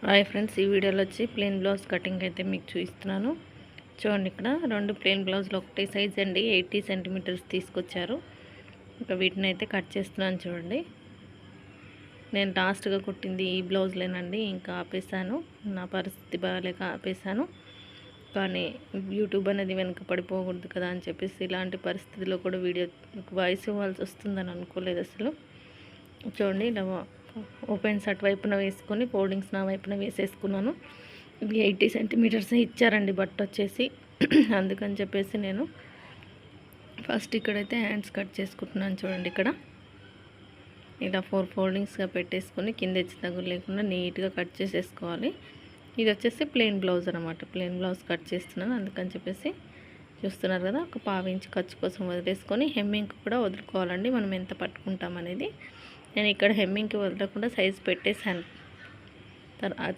Hi friends, ఈ వీడియోలో వచ్చి ప్లెయిన్ బ్లౌజ్ కటింగ్ అయితే మీకు చూపిస్తున్నాను. చూడండి, ఇక్కడ రెండు ప్లెయిన్ బ్లౌజ్లు ఒకటే సైజ్ అండి, 80 సెంటీమీటర్స్ తీసుకొచ్చారు. ఇంకా వీటిని అయితే కట్ చేస్తున్నాను. చూడండి, నేను లాస్ట్గా కుట్టింది ఈ బ్లౌజ్లేనండి. ఇంకా ఆపేసాను, నా పరిస్థితి బాగాలేక ఆపేసాను. కానీ యూట్యూబ్ అనేది వెనక పడిపోకూడదు కదా అని చెప్పేసి ఇలాంటి పరిస్థితుల్లో కూడా వీడియో వాయిస్ ఇవ్వాల్సి వస్తుందని అనుకోలేదు అసలు. చూడండి, ఇలా ఓపెన్స్ అటువైపున వేసుకొని ఫోల్డింగ్స్ నా వైపున వేసేసుకున్నాను. ఇవి 80 సెంటీమీటర్స్ ఇచ్చారండి బట్ట వచ్చేసి. అందుకని చెప్పేసి నేను ఫస్ట్ ఇక్కడైతే హ్యాండ్స్ కట్ చేసుకుంటున్నాను. చూడండి, ఇక్కడ ఇలా 4 ఫోల్డింగ్స్గా పెట్టేసుకొని కింద హెచ్చు తగ్గులు లేకుండా నీట్గా కట్ చేసేసుకోవాలి. ఇది వచ్చేసి ప్లెయిన్ బ్లౌజ్ అనమాట. ప్లెయిన్ బ్లౌజ్ కట్ చేస్తున్నాను. అందుకని చెప్పేసి చూస్తున్నారు కదా, ఒక 1/2 ఇంచ్ ఖర్చు కోసం వదిలేసుకొని హెమ్మింగ్ కూడా వదులుకోవాలండి, మనం ఎంత పట్టుకుంటాం అనేది. నేను ఇక్కడ హెమ్మింగ్కి వదలకుండా సైజు పెట్టేశాను.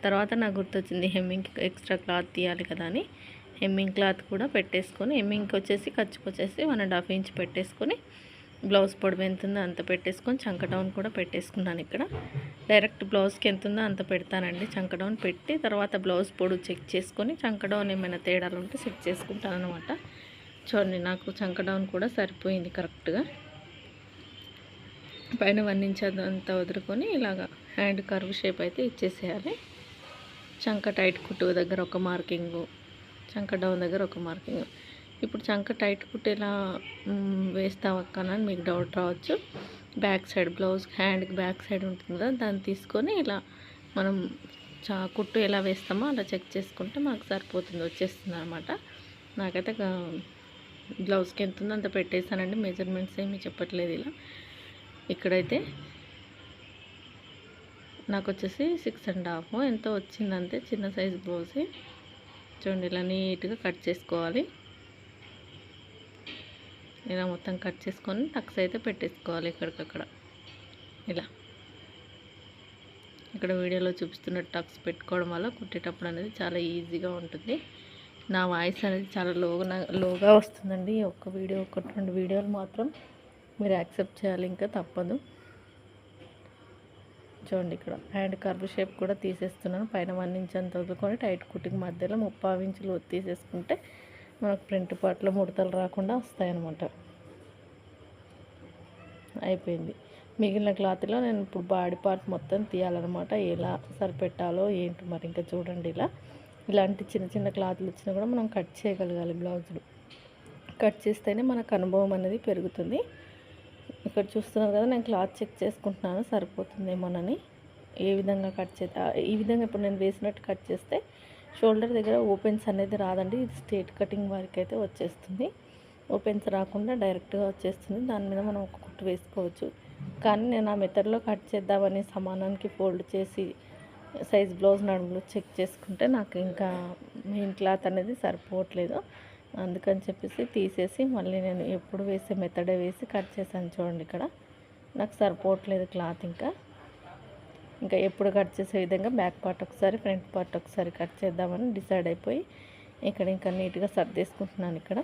తర్వాత నాకు గుర్తొచ్చింది హెమ్మింగ్కి ఎక్స్ట్రా క్లాత్ తీయాలి కదా అని హెమ్మింగ్ క్లాత్ కూడా పెట్టేసుకొని, హెమ్మింగ్కి వచ్చేసి ఖర్చుకు వచ్చేసి 1.5 ఇంచ్ పెట్టేసుకొని, బ్లౌజ్ పొడవు ఎంత ఉందో అంత పెట్టేసుకొని చంక డౌన్ కూడా పెట్టేసుకున్నాను. ఇక్కడ డైరెక్ట్ బ్లౌజ్కి ఎంత ఉందో అంత పెడతానండి. చంక డౌన్ పెట్టి తర్వాత బ్లౌజ్ పొడవు చెక్ చేసుకొని చంక డౌన్ ఏమైనా తేడాలు ఉంటే సెట్ చేసుకుంటాను అనమాట. చూడండి, నాకు చంక డౌన్ కూడా సరిపోయింది కరెక్ట్గా. పైన 1 ఇంచ్ అంతా వదులుకొని ఇలాగా హ్యాండ్ కర్వ్ షేప్ అయితే ఇచ్చేసేయాలి. చంక టైట్ కుట్టు దగ్గర ఒక మార్కింగు, చంక డౌన్ దగ్గర ఒక మార్కింగ్. ఇప్పుడు చంక టైట్ కుట్టు ఎలా వేస్తావక్కనని మీకు డౌట్ రావచ్చు. బ్యాక్ సైడ్ బ్లౌజ్ హ్యాండ్కి బ్యాక్ సైడ్ ఉంటుంది కదా, దాన్ని తీసుకొని ఇలా మనం కుట్టు ఎలా వేస్తామో అలా చెక్ చేసుకుంటే మాకు సరిపోతుంది, వచ్చేస్తుంది అనమాట. నాకైతే బ్లౌజ్కి ఎంత ఉందో అంత పెట్టేశానండి, మెజర్మెంట్స్ ఏమీ చెప్పట్లేదు. ఇలా ఇక్కడైతే నాకు వచ్చేసి 6.5 ఎంతో వచ్చిందంతే, చిన్న సైజ్ బ్లౌజ్. చూడండి, ఇలా నీట్గా కట్ చేసుకోవాలి. ఇలా మొత్తం కట్ చేసుకొని టక్స్ అయితే పెట్టేసుకోవాలి ఎక్కడికక్కడ. ఇలా ఇక్కడ వీడియోలో చూపిస్తున్న టక్స్ పెట్టుకోవడం వల్ల కుట్టేటప్పుడు అనేది చాలా ఈజీగా ఉంటుంది. నా వాయిస్ అనేది చాలా లోగా వస్తుందండి. ఒక్క వీడియో 1-2 వీడియోలు మాత్రం మీరు యాక్సెప్ట్ చేయాలి, ఇంకా తప్పదు. చూడండి, ఇక్కడ హ్యాండ్ కర్వ్ షేప్ కూడా తీసేస్తున్నాను. పైన 1 ఇంచ్ అంత వదులుకొని టైట్ కుట్టింగ్ మధ్యలో 30 ఇంచులు తీసేసుకుంటే మనకు ఫ్రంట్ పార్ట్లో ముడతలు రాకుండా వస్తాయన్నమాట. అయిపోయింది. మిగిలిన క్లాత్లో నేను ఇప్పుడు బాడీ పార్ట్ మొత్తం తీయాలన్నమాట. ఎలా సరిపెట్టాలో ఏంటి మరి ఇంకా చూడండి. ఇలాంటి చిన్న చిన్న క్లాత్లు వచ్చినా కూడా మనం కట్ చేయగలగాలి. బ్లౌజులు కట్ చేస్తేనే మనకు అనుభవం అనేది పెరుగుతుంది. ఇక్కడ చూస్తున్నారు కదా, నేను క్లాత్ చెక్ చేసుకుంటున్నాను సరిపోతుందేమోనని. ఏ విధంగా కట్ చేస్తా, ఈ విధంగా ఇప్పుడు నేను వేసినట్టు కట్ చేస్తే షోల్డర్ దగ్గర ఓపెన్స్ అనేది రాదండి. ఇది స్ట్రేట్ కటింగ్ వారికి అయితే వచ్చేస్తుంది. ఓపెన్స్ రాకుండా డైరెక్ట్గా వచ్చేస్తుంది. దాని మీద మనం ఒక కుట్టు వేసుకోవచ్చు. కానీ నేను ఆ మెథడ్లో కట్ చేద్దామని సమానానికి ఫోల్డ్ చేసి సైజ్ బ్లౌజ్ నడుములు చెక్ చేసుకుంటే నాకు ఇంకా మెయిన్ క్లాత్ అనేది సరిపోవట్లేదు. అందుకని చెప్పేసి తీసేసి మళ్ళీ నేను ఎప్పుడు వేసే మెథడే వేసి కట్ చేశాను. చూడండి, ఇక్కడ నాకు సరిపోవట్లేదు క్లాత్. ఇంకా ఎప్పుడు కట్ చేసే విధంగా బ్యాక్ పార్ట్ ఒకసారి ఫ్రంట్ పార్ట్ ఒకసారి కట్ చేద్దామని డిసైడ్ అయిపోయి ఇక్కడ ఇంకా నీట్గా సర్దేసుకుంటున్నాను. ఇక్కడ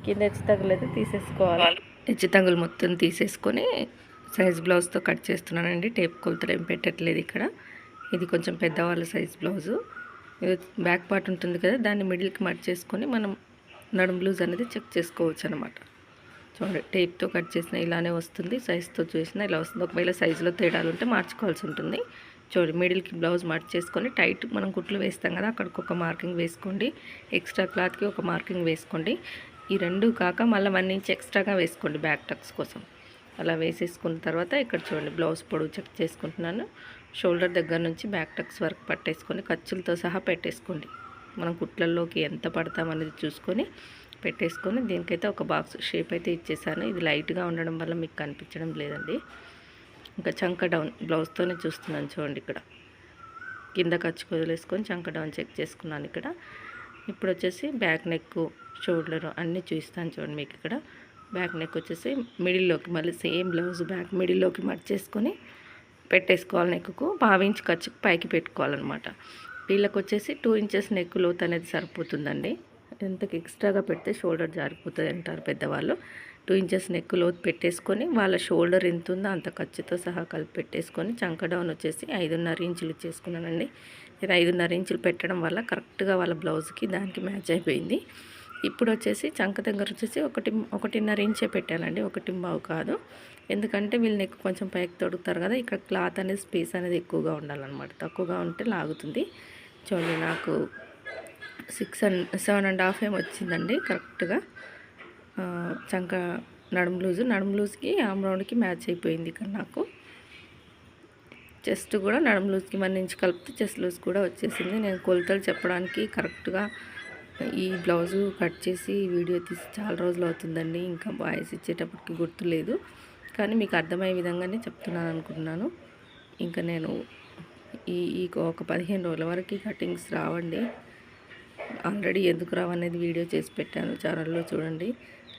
కింద హెచ్చు తగ్గులు అయితే తీసేసుకోవాలి. హెచ్చు తగ్గులు మొత్తం తీసేసుకొని సైజ్ బ్లౌజ్తో కట్ చేస్తున్నానండి. టేప్ కొలతలు ఏం పెట్టట్లేదు ఇక్కడ. ఇది కొంచెం పెద్దవాళ్ళ సైజ్ బ్లౌజు. బ్యాక్ పార్ట్ ఉంటుంది కదా, దాన్ని మిడిల్కి మట్ చేసుకొని మనం నడుము లూజ్ అనేది చెక్ చేసుకోవచ్చు అనమాట. చూడండి, టేప్తో కట్ చేసిన ఇలానే వస్తుంది, సైజ్తో చూసినా ఇలా వస్తుంది. ఒకవేళ సైజులో తేడాలు ఉంటే మార్చుకోవాల్సి ఉంటుంది. చూడండి, మిడిల్కి బ్లౌజ్ మట్ చేసుకొని టైట్ మనం కుట్లు వేస్తాం కదా, అక్కడికి ఒక మార్కింగ్ వేసుకోండి. ఎక్స్ట్రా క్లాత్కి ఒక మార్కింగ్ వేసుకోండి. ఈ రెండు కాక మళ్ళీ 1 ఇంచ్ ఎక్స్ట్రాగా వేసుకోండి బ్యాక్ టక్స్ కోసం. అలా వేసేసుకున్న తర్వాత ఇక్కడ చూడండి, బ్లౌజ్ పొడవు చెక్ చేసుకుంటున్నాను. షోల్డర్ దగ్గర నుంచి బ్యాక్ టక్స్ వరకు పట్టేసుకొని ఖర్చులతో సహా పెట్టేసుకోండి. మనం కుట్లల్లోకి ఎంత పడతామనేది చూసుకొని పెట్టేసుకొని దీనికైతే ఒక బాక్స్ షేప్ అయితే ఇచ్చేసాను. ఇది లైట్గా ఉండడం వల్ల మీకు కనిపించడం లేదండి. ఇంకా చంక డౌన్ బ్లౌజ్తోనే చూస్తున్నాను. చూడండి, ఇక్కడ కింద ఖర్చు వదిలేసుకొని చంక డౌన్ చెక్ చేసుకున్నాను. ఇక్కడ ఇప్పుడు వచ్చేసి బ్యాక్ నెక్, షోల్డర్ అన్నీ చూస్తాను. చూడండి, మీకు ఇక్కడ బ్యాక్ నెక్ వచ్చేసి మిడిల్లోకి మళ్ళీ సేమ్ బ్లౌజ్ బ్యాక్ మిడిల్లోకి మర్చేసుకొని పెట్టేసుకోవాలి. నెక్కు 1/2 ఇంచ్ ఖర్చుకు పైకి పెట్టుకోవాలన్నమాట. వీళ్ళకి వచ్చేసి 2 ఇంచెస్ నెక్ లోత్ అనేది సరిపోతుందండి. ఇంతకు ఎక్స్ట్రాగా పెడితే షోల్డర్ జారిపోతుంది అంటారు పెద్దవాళ్ళు. 2 ఇంచెస్ నెక్ లోతు పెట్టేసుకొని వాళ్ళ షోల్డర్ ఎంత ఉందో అంత ఖర్చుతో సహా కలిపి పెట్టేసుకొని చంక డౌన్ వచ్చేసి 5.5 ఇంచులు ఇచ్చేసుకున్నానండి. నేను 5.5 ఇంచులు పెట్టడం వల్ల కరెక్ట్గా వాళ్ళ బ్లౌజ్కి దానికి మ్యాచ్ అయిపోయింది. ఇప్పుడు వచ్చేసి చంక దగ్గర వచ్చేసి 1.5 ఇంచే పెట్టానండి, 1.5 కాదు. ఎందుకంటే వీళ్ళు నెక్ కొంచెం పైకి తొడుగుతారు కదా, ఇక్కడ క్లాత్ అనేది స్పేస్ అనేది ఎక్కువగా ఉండాలన్నమాట. తక్కువగా ఉంటే లాగుతుంది. చూడండి నాకు 7.5 ఏమో వచ్చిందండి కరెక్ట్గా. చంక నడుము లూజ్కి ఆమ్ రౌండ్కి మ్యాచ్ అయిపోయింది ఇక్కడ నాకు. చెస్ట్ కూడా నడుము లూజ్కి 1 ఇంచ్ కలిపితే చెస్ట్ లూజ్ కూడా వచ్చేసింది. నేను కొలతలు చెప్పడానికి కరెక్ట్గా ఈ బ్లౌజు కట్ చేసి వీడియో తీసి చాలా రోజులు అవుతుందండి. ఇంకా వాయిస్ ఇచ్చేటప్పటికి గుర్తులేదు, కానీ మీకు అర్థమయ్యే విధంగానే చెప్తున్నాను అనుకుంటున్నాను. ఇంకా నేను ఈ ఒక 15 రోజుల వరకు కటింగ్స్ రావండి. ఆల్రెడీ ఎందుకు రావనేది వీడియో చేసి పెట్టాను ఛానల్లో, చూడండి.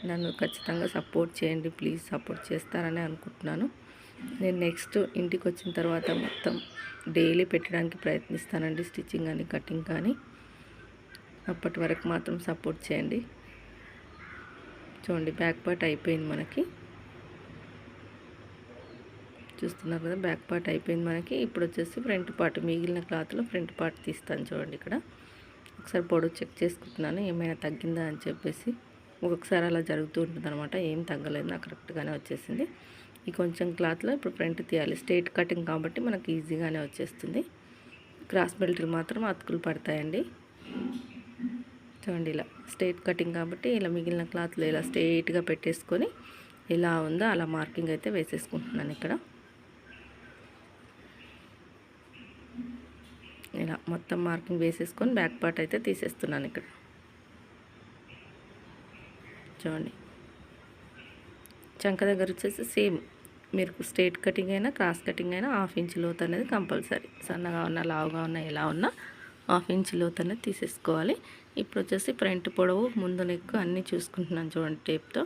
నన్ను ఖచ్చితంగా సపోర్ట్ చేయండి ప్లీజ్. సపోర్ట్ చేస్తారని అనుకుంటున్నాను. నేను నెక్స్ట్ ఇంటికి వచ్చిన తర్వాత మొత్తం డైలీ పెట్టడానికి ప్రయత్నిస్తానండి, స్టిచ్చింగ్ కానీ కటింగ్ కానీ. అప్పటి వరకు మాత్రం సపోర్ట్ చేయండి. చూడండి బ్యాక్ పార్ట్ అయిపోయింది మనకి, చూస్తున్నారు కదా, బ్యాక్ పార్ట్ అయిపోయింది మనకి. ఇప్పుడు వచ్చేసి ఫ్రంట్ పార్ట్, మిగిలిన క్లాత్లో ఫ్రంట్ పార్ట్ తీస్తాను. చూడండి ఇక్కడ ఒకసారి పొడవు చెక్ చేసుకుంటున్నాను ఏమైనా తగ్గిందా అని చెప్పేసి. ఒక్కొక్కసారి అలా జరుగుతూ ఉంటుంది అనమాట. ఏం తగ్గలేదు, నాకు కరెక్ట్గానే వచ్చేసింది. ఈ కొంచెం క్లాత్లో ఇప్పుడు ఫ్రంట్ తీయాలి. స్ట్రైట్ కటింగ్ కాబట్టి మనకి ఈజీగానే వచ్చేస్తుంది. క్రాస్ బెల్ట్లు మాత్రం అతుకులు పడతాయండి. చూడండి ఇలా స్ట్రైట్ కటింగ్ కాబట్టి ఇలా మిగిలిన క్లాత్లో ఇలా స్ట్రైట్గా పెట్టేసుకొని ఇలా ఉందో అలా మార్కింగ్ అయితే వేసేసుకుంటున్నాను ఇక్కడ. ఇలా మొత్తం మార్కింగ్ వేసేసుకొని బ్యాక్ పార్ట్ అయితే తీసేస్తున్నాను ఇక్కడ. చూడండి చంక దగ్గర వచ్చేసి సేమ్ మీరు స్ట్రైట్ కటింగ్ అయినా క్రాస్ కటింగ్ అయినా 1/2 ఇంచ్ లోతు అనేది కంపల్సరీ. సన్నగా ఉన్నా లావుగా ఉన్నా ఎలా ఉన్నా 1/2 ఇంచ్ లోతు అనేది తీసేసుకోవాలి. ఇప్పుడు వచ్చేసి ఫ్రంట్ పొడవు ముందు నెక్ అన్నీ చూసుకుంటున్నాను చూడండి టేప్తో.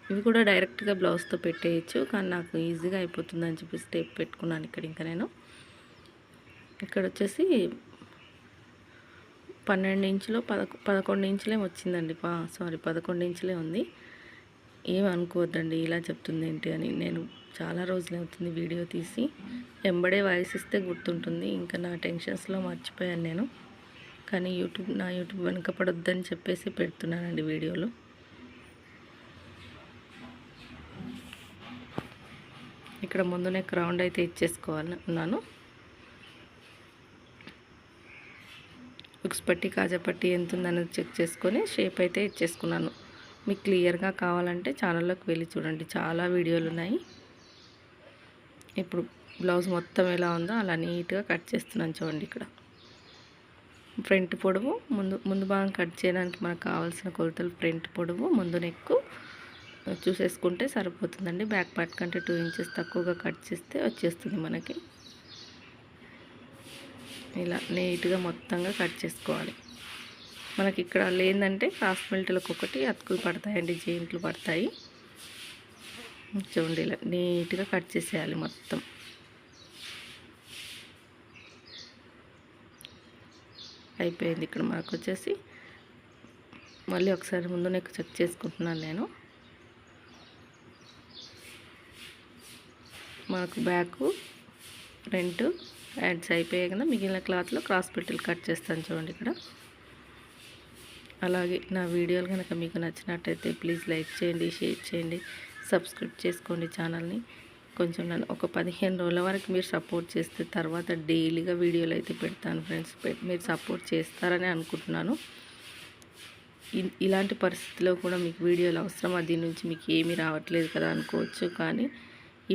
ఇవి కూడా డైరెక్ట్గా బ్లౌజ్తో పెట్టేయచ్చు, కానీ నాకు ఈజీగా అయిపోతుందని చెప్పేసి టేప్ పెట్టుకున్నాను ఇక్కడ. ఇంకా నేను ఇక్కడ వచ్చేసి 12 ఇంచులో 11 ఇంచులే వచ్చిందండి. సారీ 11 ఇంచులే ఉంది. ఏమనుకోవద్దండి ఇలా చెప్తుంది ఏంటి అని. నేను చాలా రోజులు అవుతుంది వీడియో తీసి, ఎంబడే వాయిస్ ఇస్తే గుర్తుంటుంది. ఇంకా నా టెన్షన్స్లో మర్చిపోయాను నేను, కానీ నా యూట్యూబ్ వెనకపడొద్దని చెప్పేసి పెడుతున్నానండి వీడియోలు. ఇక్కడ ముందునే రౌండ్ అయితే ఇచ్చేసుకోవాలన్నాను. ఉక్స్ పట్టి కాజా పట్టి ఎంత ఉందనేది చెక్ చేసుకొని షేప్ అయితే ఇచ్చేసుకున్నాను. మీకు క్లియర్గా కావాలంటే ఛానల్లోకి వెళ్ళి చూడండి, చాలా వీడియోలు ఉన్నాయి. ఇప్పుడు బ్లౌజ్ మొత్తం ఎలా ఉందో అలా నీట్గా కట్ చేస్తున్నాను చూడండి. ఇక్కడ ఫ్రంట్ పొడవు ముందు భాగం కట్ చేయడానికి మనకు కావాల్సిన కొలతలు ఫ్రంట్ పొడవు ముందు నెక్కు చూసేసుకుంటే సరిపోతుందండి. బ్యాక్ పార్ట్ కంటే 2 ఇంచెస్ తక్కువగా కట్ చేస్తే వచ్చేస్తుంది మనకి. ఇలా నీట్గా మొత్తంగా కట్ చేసుకోవాలి. మనకి ఇక్కడ లేదంటే క్రాస్ బెల్ట్లకు ఒకటి అతుకులు పడతాయండి, జెయింట్లు పడతాయి. చూడండి ఇలా నీట్గా కట్ చేసేయాలి మొత్తం. అయిపోయింది. ఇక్కడ మనకు వచ్చేసి మళ్ళీ ఒకసారి ముందు నెక్ చెక్ చేసుకుంటున్నాను నేను. మనకు బ్యాక్ ఫ్రంట్ హ్యాండ్స్ అయిపోయాయి కదా, మిగిలిన క్లాత్లో క్రాస్ బెల్ట్లు కట్ చేస్తాను చూడండి ఇక్కడ. అలాగే నా వీడియోలు కనుక మీకు నచ్చినట్టయితే ప్లీజ్ లైక్ చేయండి, షేర్ చేయండి, సబ్స్క్రైబ్ చేసుకోండి ఛానల్ని. కొంచెం నన్ను ఒక 15 రోజుల వరకు మీరు సపోర్ట్ చేస్తే తర్వాత డైలీగా వీడియోలు అయితే పెడతాను ఫ్రెండ్స్. మీరు సపోర్ట్ చేస్తారని అనుకుంటున్నాను. ఇలాంటి పరిస్థితిలో కూడా మీకు వీడియోలు అవసరమా, దీని నుంచి మీకు ఏమీ రావట్లేదు కదా అనుకోవచ్చు, కానీ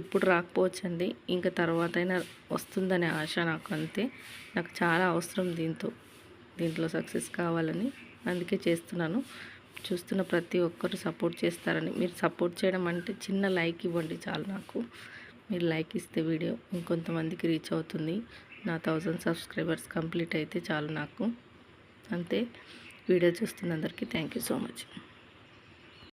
ఇప్పుడు రాకపోవచ్చండి, ఇంకా తర్వాత అయినా వస్తుందనే ఆశ నాకు. అంతే, నాకు చాలా అవసరం దీంట్లో సక్సెస్ కావాలని, అందుకే చేస్తున్నాను. చూస్తున్న ప్రతి ఒక్కరు సపోర్ట్ చేస్తారని. మీరు సపోర్ట్ చేయడం అంటే చిన్న లైక్ ఇవ్వండి చాలు నాకు. మీరు లైక్ ఇస్తే వీడియో ఇంకొంతమందికి రీచ్ అవుతుంది. నా 1000 సబ్స్క్రైబర్స్ కంప్లీట్ అయితే చాలు నాకు. అంతే. వీడియో చూస్తున్న అందరికీ థ్యాంక్ యూ సో మచ్.